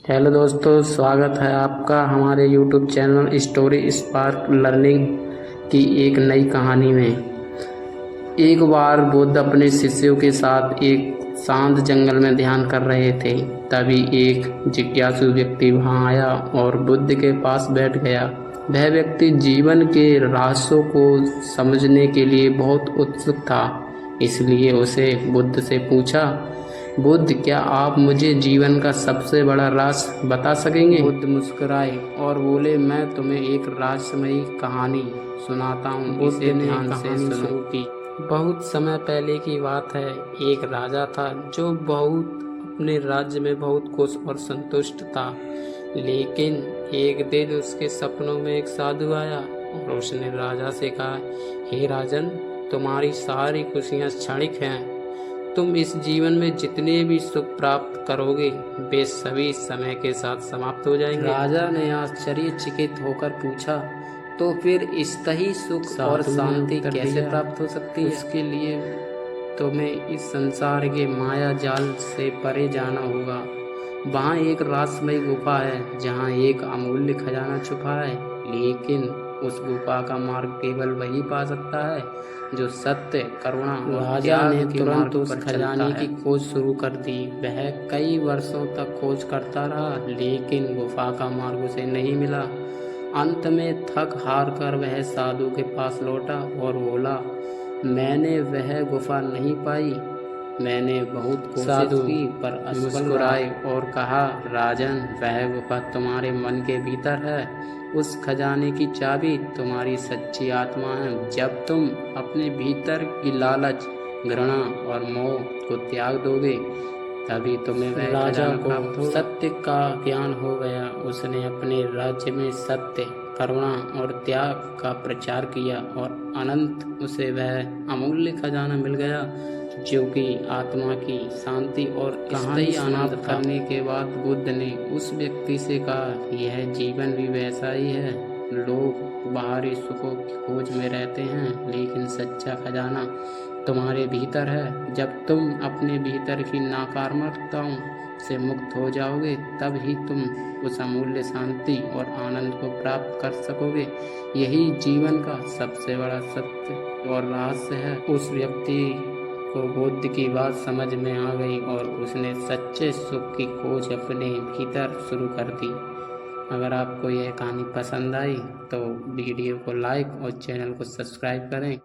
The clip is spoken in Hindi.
हेलो दोस्तों, स्वागत है आपका हमारे YouTube channel story spark learning की एक नई कहानी में। एक बार बुद्ध अपने शिष्यों के साथ एक शांत जंगल में ध्यान कर रहे थे। तभी एक जिज्ञासु व्यक्ति वहां आया और बुद्ध के पास बैठ गया। वह व्यक्ति जीवन के रहस्यों को समझने के लिए बहुत उत्सुक था, इसलिए उसे बुद्ध से पूछा, बुद्ध, क्या आप मुझे जीवन का सबसे बड़ा राज बता सकेंगे? बुद्ध मुस्कुराए और बोले, मैं तुम्हें एक रहस्यमयी कहानी सुनाता हूँ। बुद्ध ने कहानी शुरू की। बहुत समय पहले की बात है। एक राजा था जो अपने राज्य में बहुत खुश और संतुष्ट था। लेकिन एक दिन उसके सपनों में एक साधु आया और उसने राजा से कहा, हे राजन, तुम्हारी सारी खुशियाँ क्षणिक हैं। तुम इस जीवन में जितने भी सुख प्राप्त करोगे वे सभी समय के साथ समाप्त हो जाएंगे। राजा ने आश्चर्यचकित होकर पूछा, तो फिर स्थायी सुख और शांति कैसे प्राप्त हो सकती है? इसके लिए तुम्हें इस संसार के माया जाल से परे जाना होगा। वहाँ एक रहस्यमयी गुफा है जहाँ एक अमूल्य खजाना छुपा है, लेकिन उस गुफा का मार्ग केवल वही पा सकता है जो सत्य, करुणा और त्याग के मार्ग पर खजाने की खोज शुरू कर दी। वह कई वर्षों तक खोज करता रहा, लेकिन गुफा का मार्ग उसे नहीं मिला। अंत में थक हार कर वह साधु के पास लौटा और बोला, मैंने वह गुफा नहीं पाई। मैंने बहुत कोशिश की पर असफल रहा। और कहा, राजन, वह गुफा तुम्हारे मन के भीतर है। उस खजाने की चाबी तुम्हारी सच्ची आत्मा है। जब तुम अपने भीतर की लालच, घृणा और मोह को त्याग दोगे, तभी तुम्हें वह खजाना प्राप्त होगा। सत्य का ज्ञान हो गया। उसने अपने राज्य में सत्य, करुणा और त्याग का प्रचार किया और अनंत उसे वह अमूल्य खजाना मिल गया जो कि आत्मा की शांति और स्थायी आनंद करने के बाद बुद्ध ने उस व्यक्ति से कहा, यह जीवन भी वैसा ही है। लोग बाहरी सुखों की खोज में रहते हैं, लेकिन सच्चा खजाना तुम्हारे भीतर है। जब तुम अपने भीतर की नकारात्मकताओं से मुक्त हो जाओगे, तब ही तुम उस अमूल्य शांति और आनंद को प्राप्त कर सकोगे। यही जीवन का सबसे बड़ा सत्य और रहस्य है। उस व्यक्ति को बुद्ध की बात समझ में आ गई और उसने सच्चे सुख की खोज अपने भीतर शुरू कर दी। अगर आपको यह कहानी पसंद आई तो वीडियो को लाइक और चैनल को सब्सक्राइब करें।